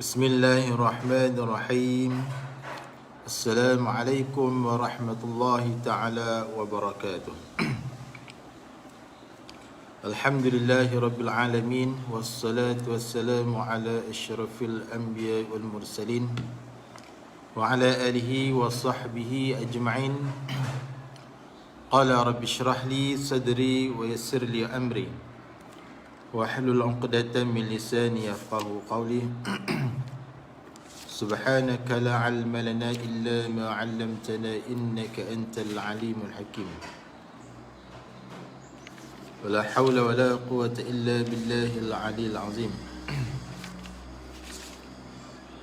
Bismillahirrahmanirrahim. Assalamualaikum warahmatullahi ta'ala wabarakatuh. Alhamdulillahi rabbil alamin. Wassalatu wassalamu ala asyrafil anbiya wal mursalin wa ala alihi wa sahbihi ajma'in. Qala rabbi shrah li sadri wa yassir li amri wahlul 'uqdatam min lisani yafqahu qawli. Subhanaka la 'ilma lana illa ma 'allamtana innaka antal 'alimul hakim. Wala haula wala quwwata illa billahil 'aliyyil 'azim.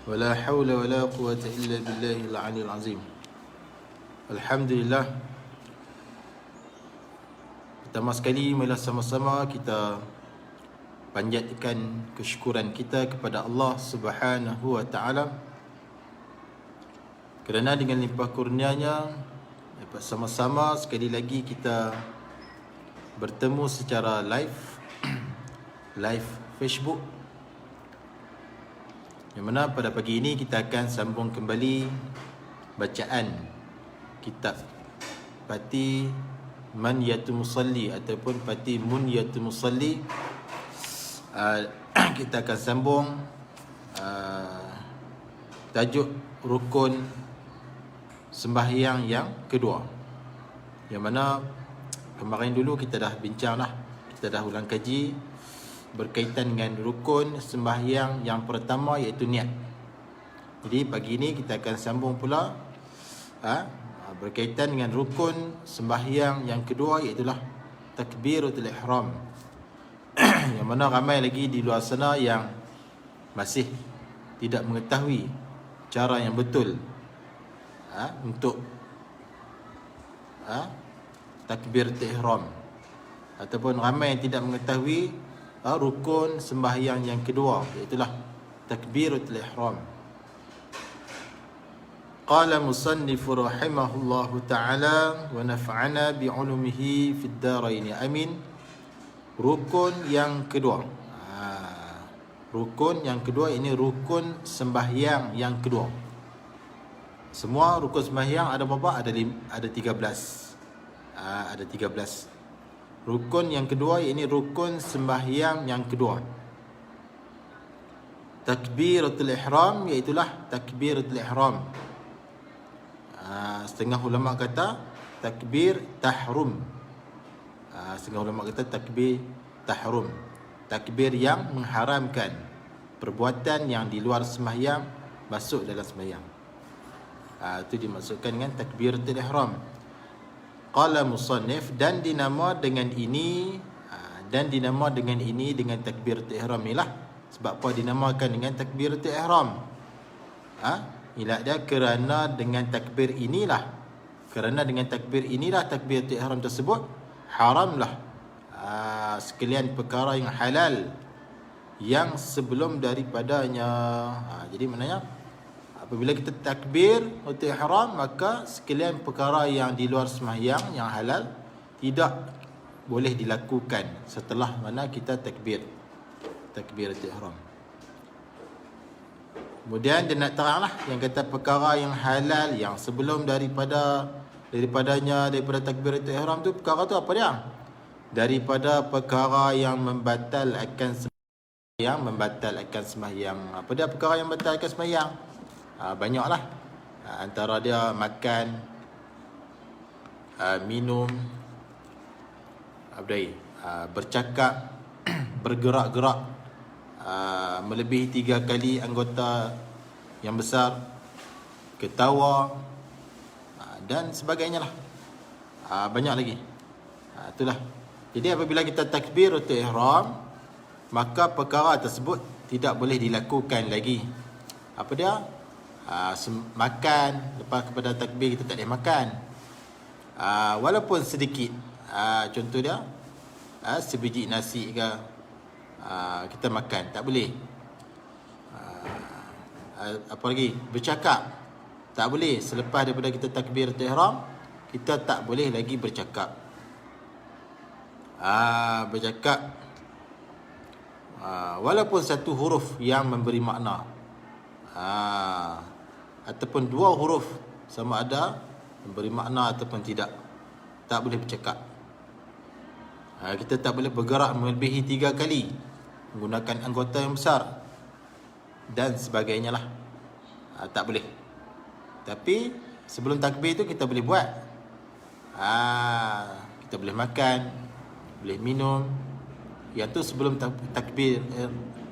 Wala haula wala quwwata illa billahil 'aliyyil 'azim. Alhamdulillah. Pertama sekali marilah sama-sama kita panjatkan kesyukuran kita kepada Allah Subhanahu wa taala kerana dengan limpah kurnianya dapat sama-sama sekali lagi kita bertemu secara live Facebook, yang mana pada pagi ini kita akan sambung kembali bacaan kitab Pati Manyatul Musalli ataupun Pati Munyatul Musalli. Kita akan sambung tajuk rukun sembahyang yang kedua, yang mana kemarin dulu kita dah bincang dah, kita dah ulang kaji berkaitan dengan rukun sembahyang yang pertama, iaitu niat. Jadi pagi ini kita akan sambung pula berkaitan dengan rukun sembahyang yang kedua, iaitu takbiratul ihram. Yang mana ramai lagi di luar sana yang masih tidak mengetahui cara yang betul untuk takbiratul ihram, ataupun ramai yang tidak mengetahui rukun sembahyang yang kedua, iaitu takbiratul ihram. Qala musannifu rahimahullahu ta'ala wa naf'ana bi'ulumihi fid darain amin. Rukun yang kedua. Rukun yang kedua ini rukun sembahyang yang kedua. Semua rukun sembahyang ada berapa? Ada 13. Ada 13. Rukun yang kedua ini rukun sembahyang yang kedua. Takbiratul ihram, iaitulah takbiratul ihram. Setengah ulama kata takbir tahrum. Setengah ulama kata takbir tahrum, takbir yang mengharamkan perbuatan yang di luar sembahyang masuk dalam sembahyang. Itu dimaksudkan dengan takbiratul ihram. Qala musannif, dan dinama dengan ini dengan takbiratul ihram inilah. Sebab apa dinamakan dengan takbiratul ihram? Ialah dia kerana dengan takbir inilah takbiratul ihram tersebut haramlah sekalian perkara yang halal yang sebelum daripadanya. Jadi maknanya apabila kita takbir untuk ihram, maka sekalian perkara yang di luar sembahyang yang halal tidak boleh dilakukan setelah mana kita takbiratul ihram. Kemudian dia nak teranglah yang kata perkara yang halal yang sebelum daripada takbiratul ihram tu, perkara tu apa dia? Daripada perkara yang membatalkan sembahyang. Apa dia perkara yang membatalkan sembahyang? Banyaklah. Antara dia makan, minum, bercakap, bergerak-gerak melebihi 3 kali anggota yang besar, ketawa, dan sebagainya lah. Banyak lagi. Itulah. Jadi apabila kita takbiratul ihram, maka perkara tersebut tidak boleh dilakukan lagi. Apa dia? Makan. Lepas kepada takbir kita tak boleh makan, walaupun sedikit. Contoh dia, sebiji nasi ke, kita makan, tak boleh. Apa lagi? Bercakap, tak boleh. Selepas daripada kita takbiratul ihram, kita tak boleh lagi bercakap. Bercakap walaupun satu huruf yang memberi makna. Ataupun dua huruf, sama ada memberi makna ataupun tidak. Tak boleh bercakap. Kita tak boleh bergerak melebihi 3 kali, menggunakan anggota yang besar dan sebagainya lah. Tak boleh. Tapi sebelum takbir tu kita boleh buat. Kita boleh makan, boleh minum. Yang tu sebelum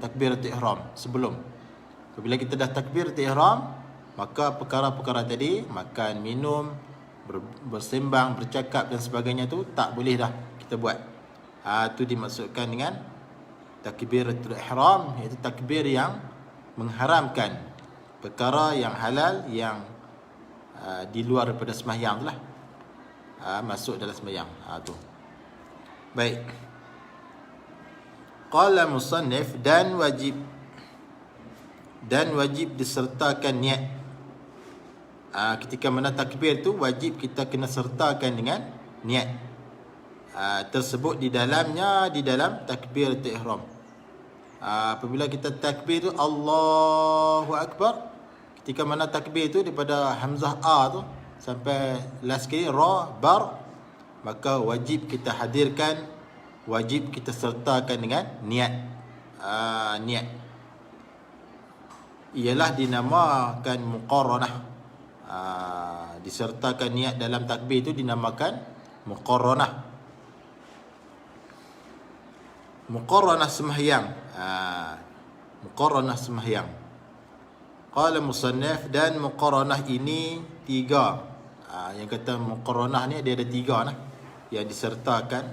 takbiratul ihram, sebelum. Apabila kita dah takbiratul ihram, maka perkara-perkara tadi, makan, minum, bersembang, bercakap dan sebagainya tu tak boleh dah kita buat. Itu dimaksudkan dengan takbiratul ihram, iaitu takbir yang mengharamkan perkara yang halal yang di luar daripada sembahyang tu lah. Masuk dalam sembahyang. Tu. Baik. Qala musannif, dan wajib disertakan niat. Ketika mana takbir tu wajib kita kena sertakan dengan niat tersebut di dalam takbiratul ihram. Apabila kita takbir tu Allahu Akbar, ketika mana takbir tu daripada hamzah a tu sampai last kali ra bar, maka wajib kita hadirkan, wajib kita sertakan dengan niat. Niat ialah dinamakan muqarranah. Disertakan niat dalam takbir itu dinamakan muqarranah. Muqarranah sembahyang. Muqarranah sembahyang. Qala musannaf, dan muqarranah ini 3. Yang kata muqarranah ni dia ada 3 lah, yang disertakan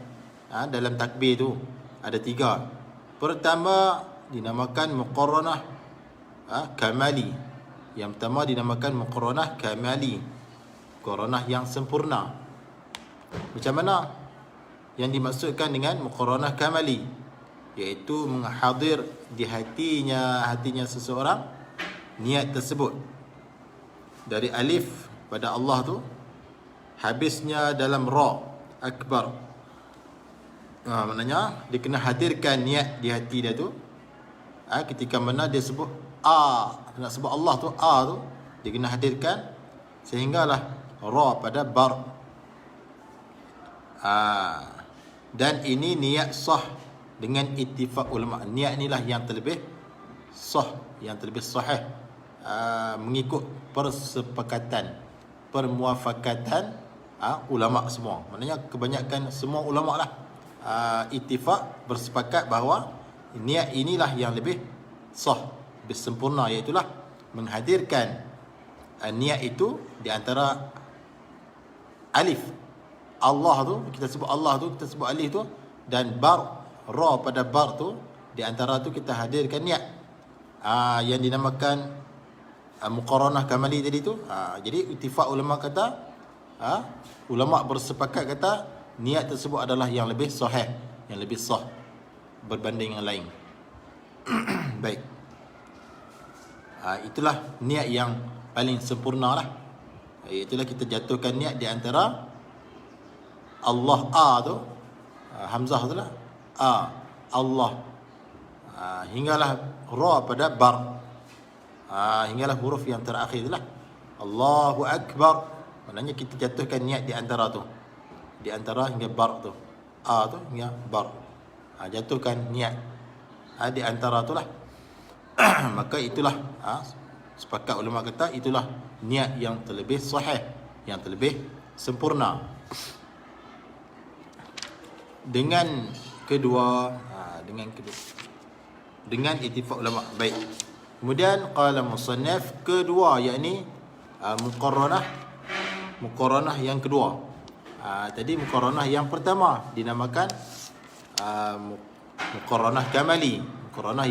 dalam takbir tu ada 3. Pertama dinamakan muqarranah kamali. Yang pertama dinamakan muqarranah kamali, muqarranah yang sempurna. Macam mana yang dimaksudkan dengan muqarranah kamali? Iaitu menghadir di hatinya seseorang niat tersebut, dari alif pada Allah tu, habisnya dalam ra akbar. Maknanya dia kena hadirkan niat di hati dia tu. Ketika mana dia sebut nak sebut Allah tu, tu dia kena hadirkan sehinggalah ra pada bar. Dan ini niat sah dengan ittifaq ulama. Niat inilah yang terlebih sah, yang terlebih sahih, mengikut persepakatan, permuafakatan ulama semua. Maknanya kebanyakan semua ulama lah ittifaq, bersepakat bahawa niat inilah yang lebih sah, lebih sempurna, iaitulah menghadirkan niat itu di antara alif Allah tu, kita sebut Allah tu, kita sebut alif tu, dan bar, ra pada bar tu, di antara tu kita hadirkan niat. Yang dinamakan muqarranah kamali tadi tu. Jadi ittifaq ulama kata, ulama bersepakat kata niat tersebut adalah yang lebih sahih, yang lebih sah berbanding yang lain. Baik. Itulah niat yang paling sempurna lah. Itulah kita jatuhkan niat di antara Allah tu, hamzah tu lah, Allah, hinggalah ra pada bar, hinggalah huruf yang terakhir tu lah, Allahu Akbar. Maknanya kita jatuhkan niat di antara tu, di antara hingga bar tu, tu hingga bar, jatuhkan niat di antara tu lah. Maka itulah sepakat ulama kata itulah niat yang terlebih sahih, yang terlebih sempurna. Dengan kedua, dengan ittifaq ulama. Baik. Kemudian qala musannaf, kedua, yakni muqarranah yang kedua. Tadi muqarranah yang pertama dinamakan muqarranah kamali, muqarranah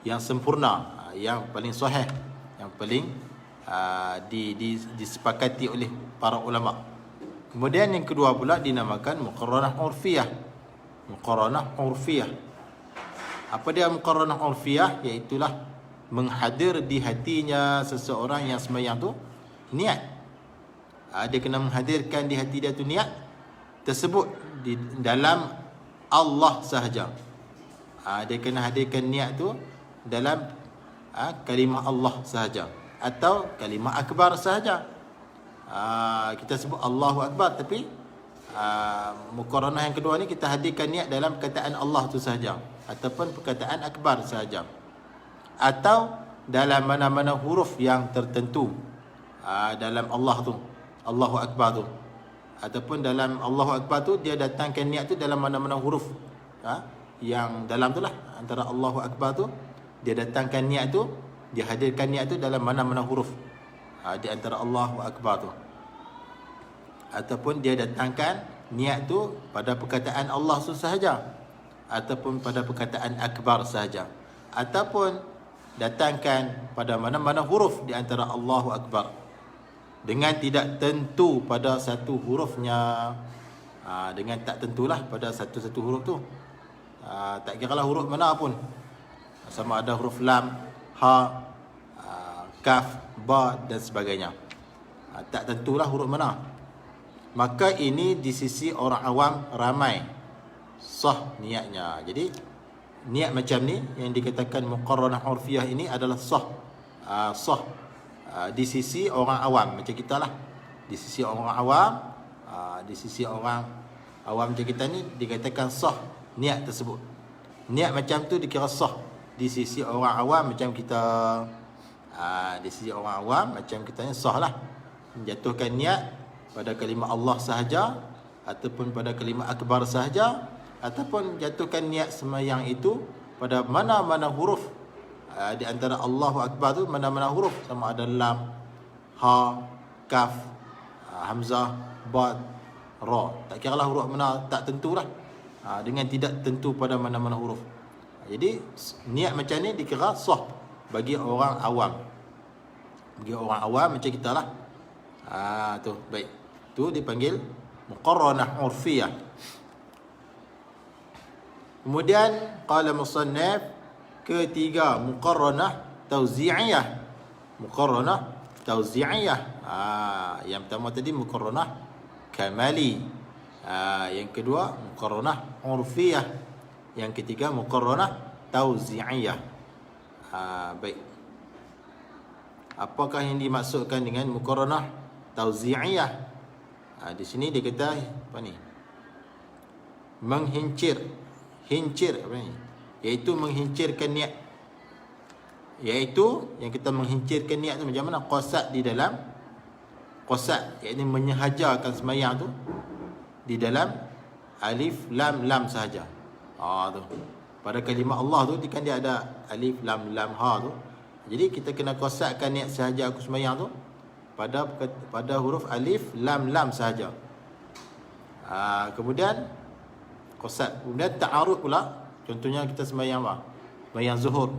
yang sempurna, yang paling sahih, yang paling disepakati oleh para ulama. Kemudian yang kedua pula dinamakan muqarranah urfiyah. Muqarranah urfiyah. Apa dia muqarranah urfiyah? Iaitulah menghadir di hatinya seseorang yang sembahyang tu niat. Dia kena menghadirkan di hati dia tu niat tersebut di dalam Allah sahaja. Dia kena hadirkan niat tu dalam kalimah Allah sahaja atau kalimah akbar sahaja. Kita sebut Allahu Akbar, tapi muqaranah yang kedua ni kita hadirkan niat dalam perkataan Allah tu sahaja ataupun perkataan akbar sahaja, atau dalam mana-mana huruf yang tertentu dalam Allah tu, Allahu Akbar tu, ataupun dalam Allahu Akbar tu dia datangkan niat tu dalam mana-mana huruf yang dalam tu lah, antara Allahu Akbar tu dia datangkan niat tu, dia hadirkan niat tu dalam mana-mana huruf di antara Allahu Akbar tu, ataupun dia datangkan niat tu pada perkataan Allah tu sahaja ataupun pada perkataan akbar sahaja, ataupun datangkan pada mana-mana huruf di antara Allahu Akbar dengan tidak tentu pada satu hurufnya, dengan tak tentulah pada satu-satu huruf tu, tak kiralah huruf mana pun, sama ada huruf lam, ha, kaf, ba dan sebagainya, tak tentulah huruf mana. Maka ini di sisi orang awam ramai sah niatnya. Jadi niat macam ni yang dikatakan muqarranah urfiyah ini adalah sah di sisi orang awam macam kita lah. Di sisi orang awam, di sisi orang awam macam kita ni dikatakan sah niat tersebut. Niat macam tu dikira sah di sisi orang awam macam kita. Di sisi orang awam macam kita ni sah lah, menjatuhkan niat pada kalimah Allah sahaja ataupun pada kalimah akbar sahaja, ataupun jatuhkan niat sembahyang itu pada mana-mana huruf di antara Allahu Akbar tu, mana-mana huruf, sama ada lam, ha, kaf, hamzah, ba, ra, tak kiralah huruf mana, tak tentulah, dengan tidak tentu pada mana-mana huruf. Jadi niat macam ni dikira sah bagi orang awam. Bagi orang awam macam kita lah. Tu baik. Tu dipanggil muqarranah urfiyah. Kemudian qala musannaf, ketiga muqarranah tauzi'iyah. Muqarranah tauzi'iyah. Yang pertama tadi muqarranah kamali. Yang kedua muqarranah urfiyah. Yang ketiga muqarranah tauzi'iyah. Baik. Apakah yang dimaksudkan dengan muqarranah tauzi'iyah? Di sini dia kata apa ni? Menghincir apa ni? Iaitu menghincirkan niat. Iaitu yang kita menghincirkan niat tu macam mana? Qasad di dalam qasad, iaitu menyahajakan sembahyang tu di dalam alif lam lam sahaja. Tu. Pada kalimah Allah tu kan dia ada alif lam lam ha tu. Jadi kita kena qasadkan niat sahaja aku sembahyang tu pada huruf alif lam lam sahaja. Kemudian qasad, kemudian ta'arud pula. Contohnya kita sembahyang apa? Sembahyang zuhur.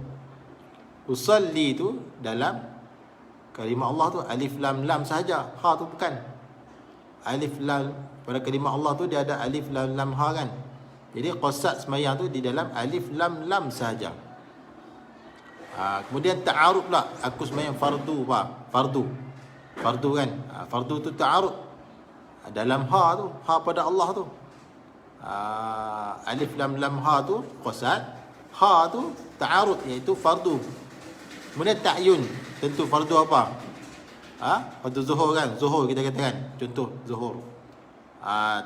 Usalli tu dalam kalimah Allah tu alif lam lam sahaja, ha tu bukan. Alif lam pada kalimah Allah tu dia ada alif lam lam ha kan. Jadi qasad sembahyang tu di dalam alif lam lam sahaja. Kemudian ta'arud pula, aku sembahyang fardu apa? Fardu kan. Fardu tu ta'arud dalam ha tu, ha pada Allah tu. Alif lam lam ha tu qasad, ha tu ta'arud iaitu fardu. Kemudian ta'yun, tentu fardu apa? Fardu zuhur kan, zuhur kita katakan, contoh zuhur.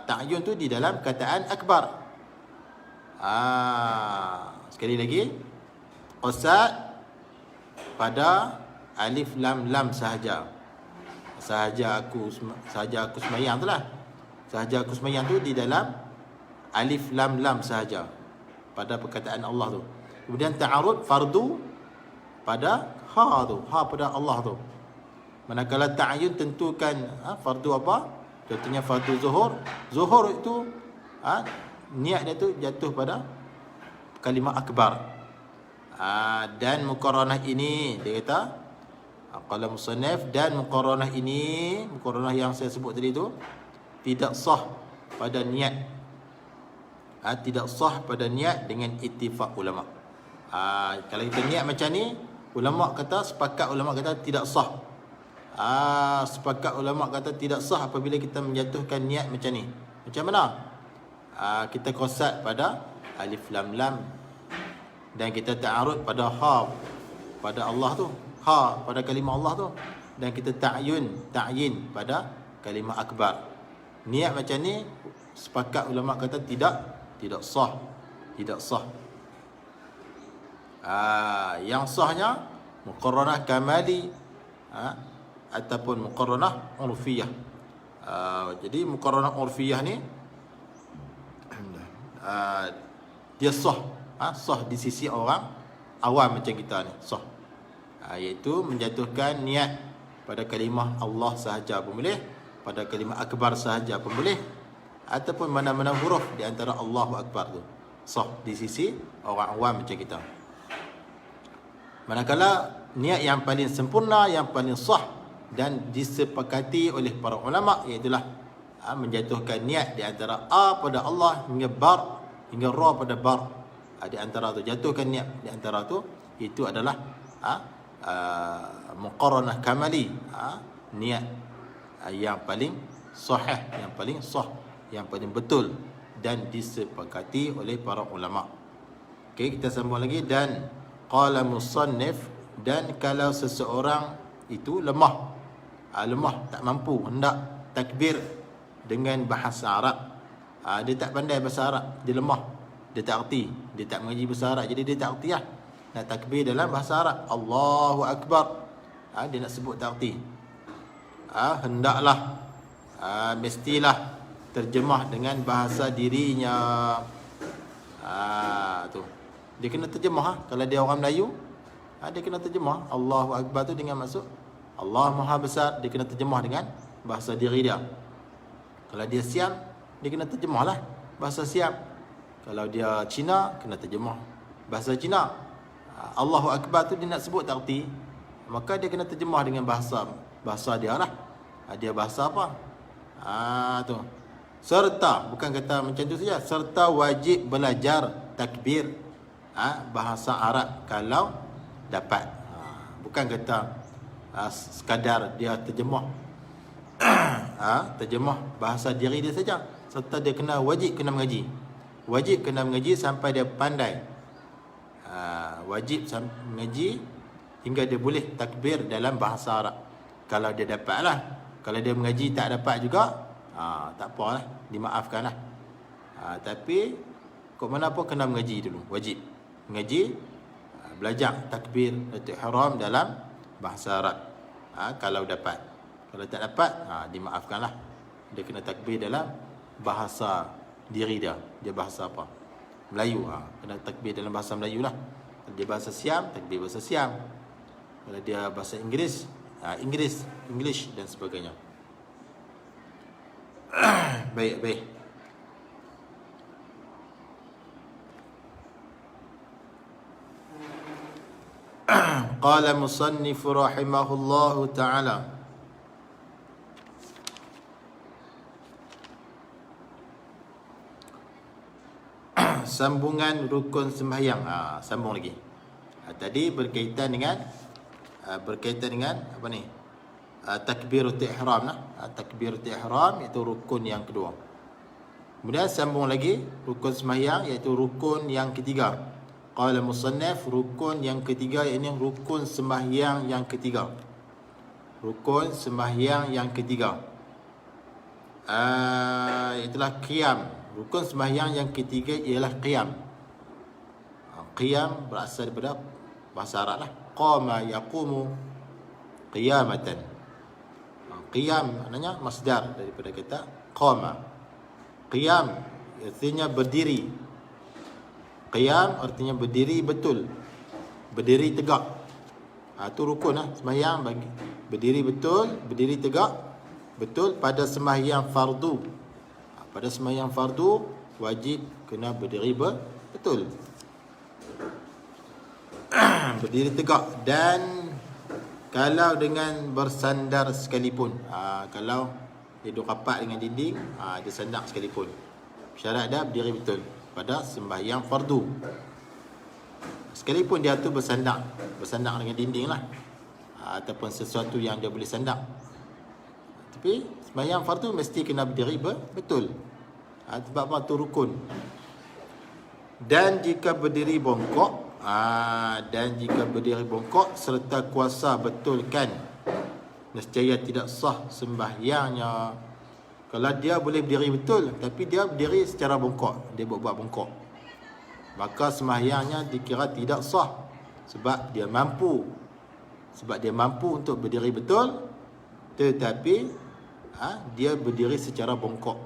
Ta'yun tu di dalam kataan akbar. Sekali lagi, qasad pada alif lam lam sahaja. Sahaja aku sembahyang tu lah. Sahaja aku sembahyang tu di dalam alif lam lam sahaja pada perkataan Allah tu. Kemudian ta'arud fardu pada ha tu, ha pada Allah tu. Manakala ta'yun tentukan fardu apa? Contohnya fardu zuhur. Zuhur itu niat dia tu jatuh pada kalimah akbar. Dan muqarranah ini dia kata qala musannaf, dan muqarranah ini, muqarranah yang saya sebut tadi tu tidak sah pada niat. Tidak sah pada niat dengan ittifaq ulama. Kalau kita niat macam ni, ulama kata, sepakat ulama kata tidak sah. Sepakat ulama kata tidak sah apabila kita menjatuhkan niat macam ni. Macam mana? Kita qasad pada alif lam lam dan kita ta'arud pada ha pada Allah tu, pada kalimah Allah tu, dan kita ta'yin pada kalimah akbar. Niat macam ni sepakat ulama kata tidak sah. Yang sahnya muqarranah kamali ataupun muqarranah urfiyah. Jadi muqarranah urfiyah ni dia sah di sisi orang awam macam kita ni, sah. Iaitu menjatuhkan niat pada kalimah Allah sahaja pun boleh, pada kalimah akbar sahaja pun boleh, ataupun mana-mana huruf di antara Allahu Akbar tu sah di sisi orang awam macam kita. Manakala niat yang paling sempurna, yang paling sah dan disepakati oleh para ulama, iaitulah menjatuhkan niat di antara A pada Allah hingga bar, hingga ra pada bar. Di antara tu, jatuhkan niat di antara tu, itu adalah muqarranah kamali, niat yang paling sahih, yang paling sah, yang paling betul dan disepakati oleh para ulama. Okey, kita sambung lagi. Dan qala musannif, dan kalau seseorang itu lemah, tak mampu hendak takbir dengan bahasa Arab, dia tak pandai bahasa Arab, dia lemah, dia tak erti, dia tak mengaji bahasa Arab, jadi dia tak erti nak takbir dalam bahasa Arab, Allahu Akbar, dia nak sebut tak erti, hendaklah mestilah terjemah dengan bahasa dirinya. Tu dia kena terjemah. Kalau dia orang Melayu, dia kena terjemah Allahu Akbar tu dengan maksud Allah Maha Besar, dia kena terjemah dengan bahasa diri dia. Kalau dia Siam, dia kena terjemahlah bahasa Siam. Kalau dia Cina, kena terjemah bahasa Cina. Allahu Akbar tu dia nak sebut tak erti, maka dia kena terjemah dengan bahasa dia lah. Dia bahasa apa? Tu. Serta, bukan kata macam tu saja, serta wajib belajar takbir bahasa Arab kalau dapat. Bukan kata sekadar dia terjemah terjemah bahasa diri dia saja, serta dia wajib kena mengaji sampai dia pandai. Wajib mengaji hingga dia boleh takbir dalam bahasa Arab kalau dia dapatlah. Kalau dia mengaji tak dapat juga, tak apalah, dimaafkanlah. Tapi kok mana pun kena mengaji dulu, wajib mengaji, belajar takbir ihram dalam bahasa Arab. Kalau dapat. Kalau tak dapat, dimaafkanlah. Dia kena takbir dalam bahasa diri dia. Dia bahasa apa? Melayu. Kena takbir dalam bahasa Melayu lah. Kalau dia bahasa Siam, takbir bahasa Siam. Kalau dia bahasa Inggeris, English dan sebagainya. Baik. Qala musannif rahimahullahu ta'ala, sambungan rukun sembahyang. Sambung lagi. Tadi berkaitan dengan apa ni? Takbiratul ihram lah. Takbiratul ihram itu rukun yang kedua. Kemudian sambung lagi rukun sembahyang, iaitu rukun yang ketiga. Qala musannif, rukun yang ketiga, ini rukun sembahyang yang ketiga. Rukun sembahyang yang ketiga, itulah qiyam. Rukun sembahyang yang ketiga ialah qiyam. Qiyam berasal daripada bahasa Arab lah. Qama yaqumu qiyamatan. Qiyam maknanya masdar daripada kata qama. Qiyam artinya berdiri. Qiyam artinya berdiri betul, berdiri tegak. Itu rukun lah sembahyang, bagi berdiri betul, berdiri tegak betul pada sembahyang fardu. Pada sembahyang fardu wajib kena berdiri betul, berdiri tegak. Dan kalau dengan bersandar sekalipun, kalau dia duduk rapat dengan dinding, dia sandar sekalipun, syarat dia berdiri betul pada sembahyang fardu. Sekalipun dia tu bersandar dengan dinding lah, ataupun sesuatu yang dia boleh sandar, tapi sembahyang fardu mesti kena berdiri betul. Sebab apa? Tu rukun. Dan jika berdiri bongkok, Dan jika berdiri bongkok serta kuasa betulkan, nescaya tidak sah sembahyangnya. Kalau dia boleh berdiri betul, tapi dia berdiri secara bongkok, dia buat bongkok, maka sembahyangnya dikira tidak sah. Sebab dia mampu untuk berdiri betul, tetapi dia berdiri secara bongkok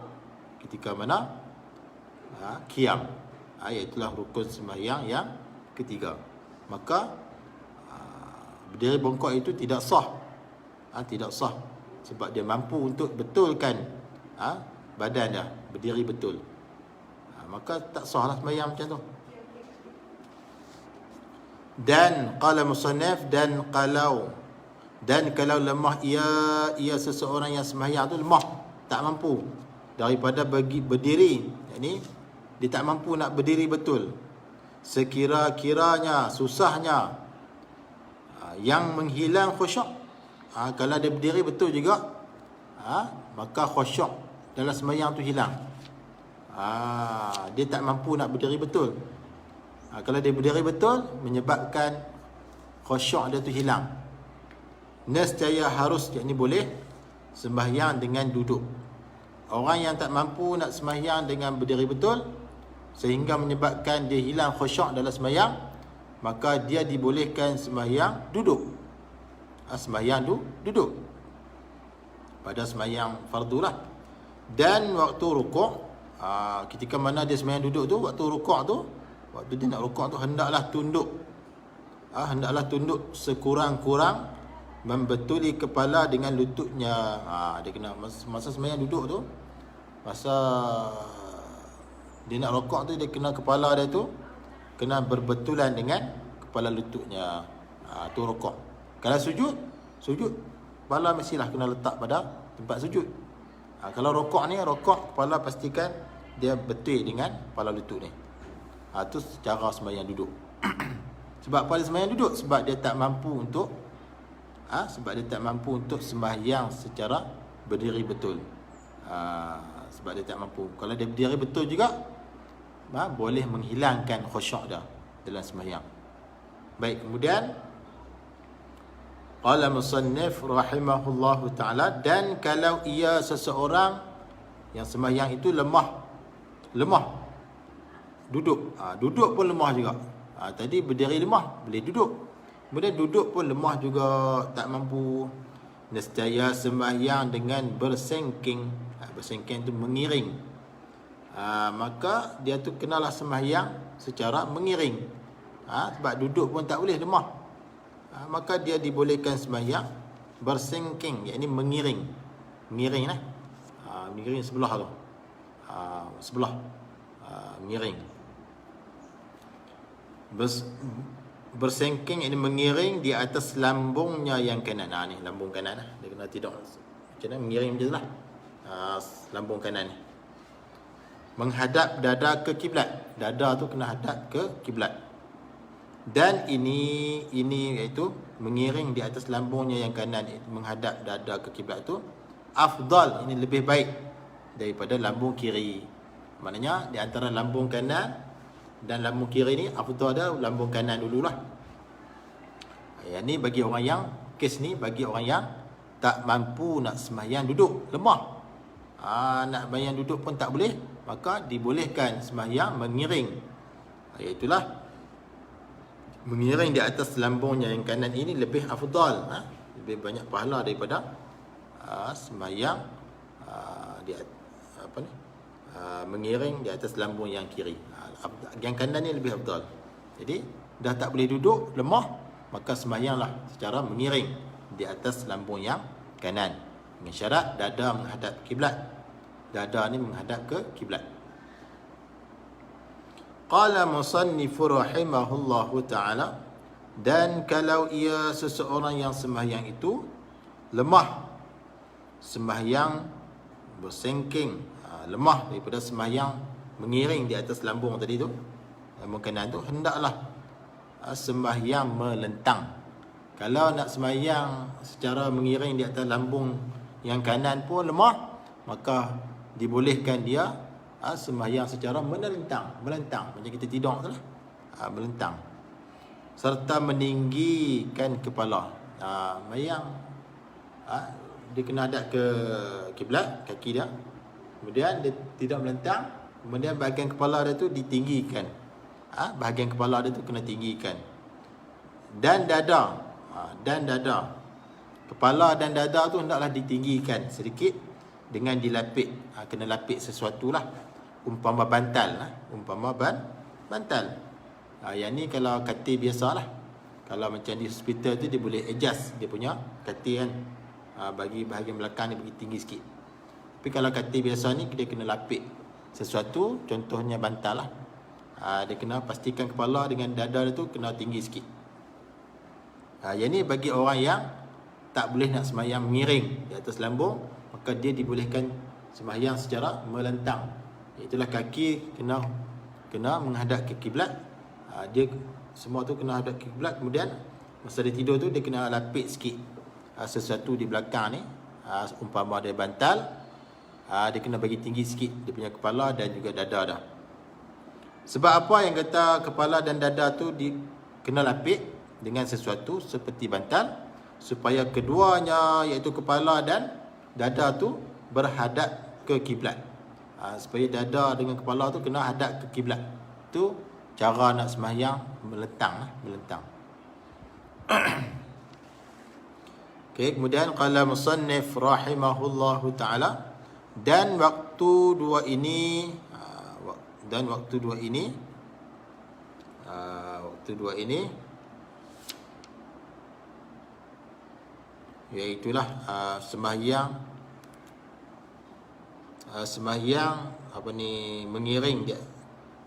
ketika mana qiyam. Iaitulah rukun sembahyang yang ketiga. Maka berdiri bongkok itu tidak sah. Tidak sah sebab dia mampu untuk betulkan badan dia, berdiri betul. Maka tak sah lah sembahyang macam tu. Dan qala musannaf, dan kalau lemah ia seseorang yang sembahyang tu lemah, tak mampu daripada berdiri, yakni dia tak mampu nak berdiri betul, sekira-kiranya susahnya yang menghilang khusyuk. Kalau dia berdiri betul juga, maka khusyuk dalam sembahyang tu hilang. Dia tak mampu nak berdiri betul. Kalau dia berdiri betul, menyebabkan khusyuk dia tu hilang. Nescaya harus, yakni boleh sembahyang dengan duduk. Orang yang tak mampu nak sembahyang dengan berdiri betul, sehingga menyebabkan dia hilang khusyuk dalam sembahyang, maka dia dibolehkan sembahyang duduk. Sembahyang duduk pada sembahyang fardu lah. Dan waktu rukuk, ketika mana dia sembahyang duduk tu, waktu rukuk tu, waktu dia nak rukuk tu, hendaklah tunduk sekurang-kurang membetuli kepala dengan lututnya. Dia kena masa sembahyang duduk tu, masa dia nak rukuk tu, dia kena kepala dia tu kena berbetulan dengan kepala lututnya. Tu rukuk. Kalau sujud kepala mestilah kena letak pada tempat sujud. Kalau rukuk ni, kepala pastikan dia betul dengan kepala lutut ni. Tu cara sembahyang duduk. Sebab apa dia sembahyang duduk? Sebab dia tak mampu untuk sembahyang secara berdiri betul. Sebab dia tak mampu. Kalau dia berdiri betul juga, boleh menghilangkan khusyuk dia dalam sembahyang. Baik, kemudian qala musannif rahimahullahu ta'ala, dan kalau ia seseorang yang sembahyang itu lemah duduk, duduk pun lemah juga. Tadi berdiri lemah, boleh duduk, kemudian duduk pun lemah juga, tak mampu, nescaya sembahyang dengan bersengking. Bersengking itu mengiring. Maka dia tu kenalah sembahyang secara mengiring. Sebab duduk pun tak boleh, lemah. Maka dia dibolehkan sembahyang bersengking, yakni mengiring. Mengiring lah. Mengiring sebelah tu. Mengiring. Bersengking, yakni mengiring di atas lambungnya yang kanan. Ni lambung kanan lah. Dia kena tidur macam mana, mengiring macam tu lah. Lambung kanan ni menghadap dada ke kiblat. Dada tu kena hadap ke kiblat. Dan ini iaitu mengiring di atas lambungnya yang kanan, menghadap dada ke kiblat tu afdal, ini lebih baik daripada lambung kiri. Maknanya di antara lambung kanan dan lambung kiri ni, afdal dia lambung kanan dululah. Yang ni bagi orang yang, kes ni bagi orang yang tak mampu nak sembahyang duduk, lemah. Nak sembahyang duduk pun tak boleh, maka dibolehkan sembahyang mengiring. Iaitulah mengiring di atas lambungnya yang kanan ini lebih afdal, lebih banyak pahala daripada sembahyang mengiring di atas lambung yang kiri. Yang kanan ni lebih afdal. Jadi dah tak boleh duduk, lemah, maka sembahyanglah secara mengiring di atas lambung yang kanan, dengan syarat dada menghadap kiblat. Dada ni menghadap ke kiblat. Qala musannifu rahimahullahu ta'ala, dan kalau ia seseorang yang sembahyang itu lemah, sembahyang bersengking, lemah daripada sembahyang mengiring di atas lambung tadi tu, lambung kanan tu, hendaklah sembahyang melentang. Kalau nak sembahyang secara mengiring di atas lambung yang kanan pun lemah, maka dibolehkan dia sembahyang secara melentang macam kita tidur tu lah, melentang. serta meninggikan kepala. Mayang dia kena hadap ke kiblat, kaki dia. Kemudian dia tidak melentang. Kemudian bahagian kepala dia tu ditinggikan. Bahagian kepala dia tu kena tinggikan. Dan dada. Kepala dan dada tu hendaklah ditinggikan sedikit dengan dilapik. Kena lapik sesuatu lah. Umpama bantal lah. Bantal. Yang ni kalau katil biasa lah. Kalau macam di hospital tu dia boleh adjust dia punya katil kan. Bagi bahagian belakang dia bagi tinggi sikit. Tapi kalau katil biasa ni dia kena lapik sesuatu, contohnya bantal lah. Dia kena pastikan kepala dengan dada dia tu kena tinggi sikit. Yang ni bagi orang yang tak boleh nak sembahyang miring di atas lambung, maka dia dibolehkan sembahyang secara melentang. Itulah kaki kena menghadap ke kiblat. Dia semua tu kena hadap ke kiblat. Kemudian masa dia tidur tu dia kena lapik sikit sesuatu di belakang ni. Umpama dia bantal, dia kena bagi tinggi sikit dia punya kepala dan juga dada dah. Sebab apa yang kata kepala dan dada tu kena lapik dengan sesuatu seperti bantal, supaya keduanya iaitu kepala dan dada tu berhadap ke kiblat. Supaya dada dengan kepala tu kena hadap ke kiblat. Tu cara nak sembahyang melentang. Okey, kemudian qala musannif rahimahullahu taala, dan waktu dua ini iaitulah sembahyang mengiring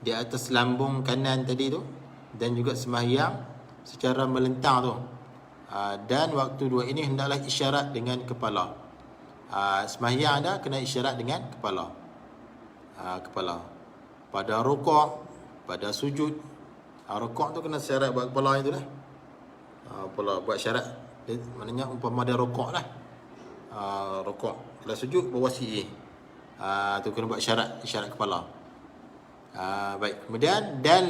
di atas lambung kanan tadi tu, dan juga sembahyang secara melentang tu. Dan waktu dua ini hendaklah isyarat dengan kepala. Sembahyang dah kena isyarat dengan kepala. Pada rukuk, pada sujud. Rukuk tu kena syarat buat kepala itu lah. Kepala buat syarat. Maknanya umpama ada rukuk lah. Rukuk. Kalau sujud bawah sini. Tu kena buat isyarat kepala. Baik. Kemudian dan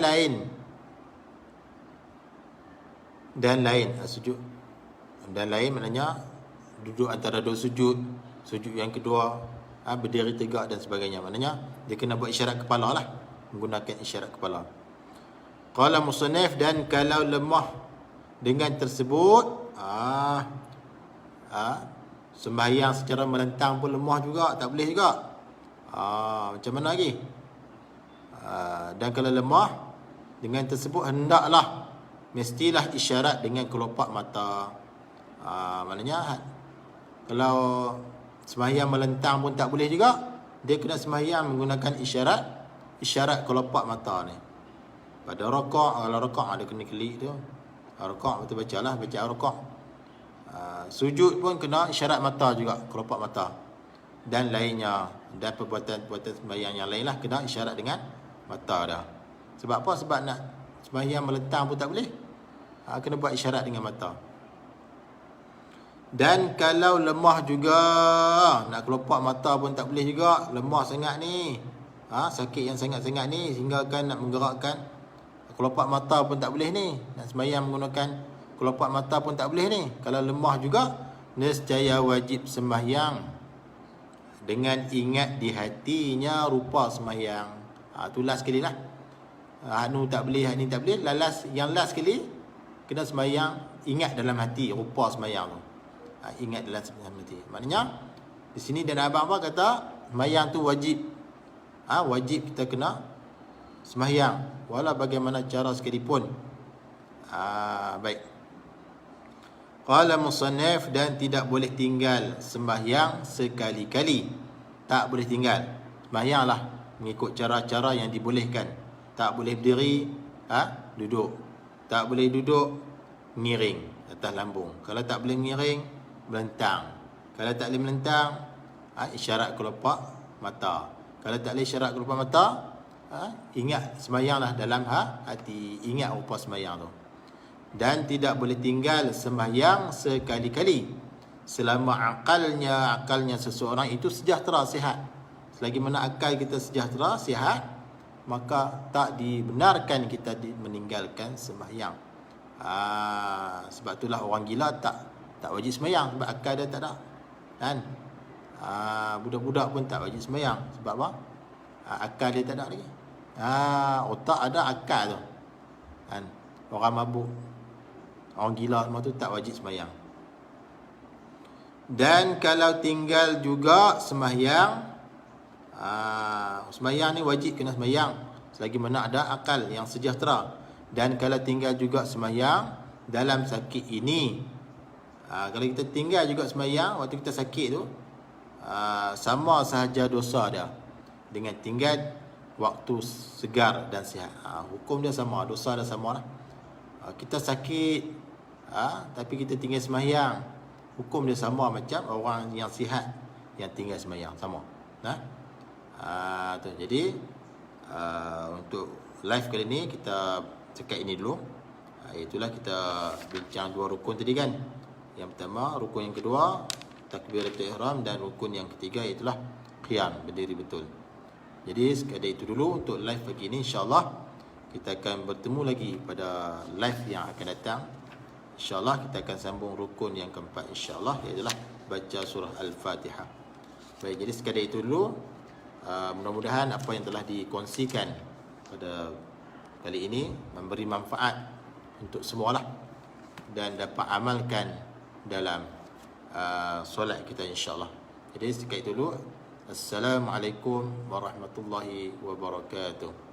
lain sujud. Dan lain maknanya duduk antara dua sujud yang kedua, berdiri tegak dan sebagainya. Maknanya dia kena buat isyarat kepala lah, menggunakan isyarat kepala. Qala musannif, dan kalau lemah dengan tersebut, sembahyang secara melentang pun lemah juga, tak boleh juga. Macam mana lagi? Dan kalau lemah dengan tersebut, hendaklah mestilah isyarat dengan kelopak mata. Maknanya kalau sembahyang melentang pun tak boleh juga, dia kena sembahyang menggunakan isyarat kelopak mata ni. Pada rukuk, kalau rukuk ada kena kelik tu. Rukuk betul bacalah, baca rukuk. Sujud pun kena isyarat mata juga, kelopak mata. Dan lainnya, dan perbuatan sembahyang yang lain lah kena isyarat dengan mata dah. Sebab apa? Sebab nak sembahyang melentang pun tak boleh. Kena buat isyarat dengan mata. Dan kalau lemah juga, nak kelopak mata pun tak boleh juga. Lemah sangat ni, sakit yang sangat-sangat ni, sehingga kan nak menggerakkan kelopak mata pun tak boleh ni. Nak sembahyang menggunakan kelopak mata pun tak boleh ni. Kalau lemah juga, nescaya wajib sembahyang dengan ingat di hatinya rupa sembahyang. Tu last sekali lah. Anu tak boleh, ni tak boleh. Yang last sekali, kena sembahyang ingat dalam hati rupa sembahyang tu. Ingat dalam hati. Maknanya di sini dan abang apa kata sembahyang tu wajib. Wajib kita kena sembahyang walau bagaimana cara sekalipun. Baik. Qala musannif, dan tidak boleh tinggal sembahyang sekali-kali. Tak boleh tinggal. Sembahyanglah mengikut cara-cara yang dibolehkan. Tak boleh berdiri, duduk. Tak boleh duduk, miring atas lambung. Kalau tak boleh miring, melentang. Kalau tak boleh melentang, isyarat kelopak mata. Kalau tak boleh isyarat kelopak mata, ingat sembahyanglah dalam hati. Ingat rupa sembahyang tu. Dan tidak boleh tinggal sembahyang sekali-kali selama akalnya seseorang itu sejahtera, sihat. Selagi mana akal kita sejahtera, sihat, maka tak dibenarkan kita meninggalkan sembahyang. Sebab itulah orang gila tak wajib sembahyang sebab akal dia tak ada. Kan? Budak-budak pun tak wajib sembahyang sebab apa? Akal dia tak ada lagi. Otak ada, akal tu. Kan? Orang mabuk, orang gila semua tu tak wajib sembahyang. Dan kalau tinggal juga sembahyang, sembahyang ni wajib kena sembahyang selagi mana ada akal yang sejahtera. Dan kalau tinggal juga sembahyang dalam sakit ini, kalau kita tinggal juga sembahyang waktu kita sakit tu, sama sahaja dosa dia dengan tinggal waktu segar dan sihat. Hukum dia sama, dosa dia sama lah. Kita sakit, tapi kita tinggal sembahyang, hukum dia sama macam orang yang sihat yang tinggal sembahyang, sama. Jadi untuk live kali ni kita cakap ini dulu. Itulah kita bincang 2 rukun tadi kan. Yang pertama, rukun yang kedua takbiratul ihram, dan rukun yang ketiga itulah qiyam, berdiri betul. Jadi sekadar itu dulu untuk live pagi ini. InsyaAllah kita akan bertemu lagi pada live yang akan datang. InsyaAllah kita akan sambung rukun yang keempat, InsyaAllah, ialah baca surah Al-Fatihah. Baik, jadi sekadar itu dulu. Mudah-mudahan apa yang telah dikongsikan pada kali ini memberi manfaat untuk semualah, dan dapat amalkan dalam solat kita, insyaAllah. Jadi sekadar itu dulu. Assalamualaikum warahmatullahi wabarakatuh.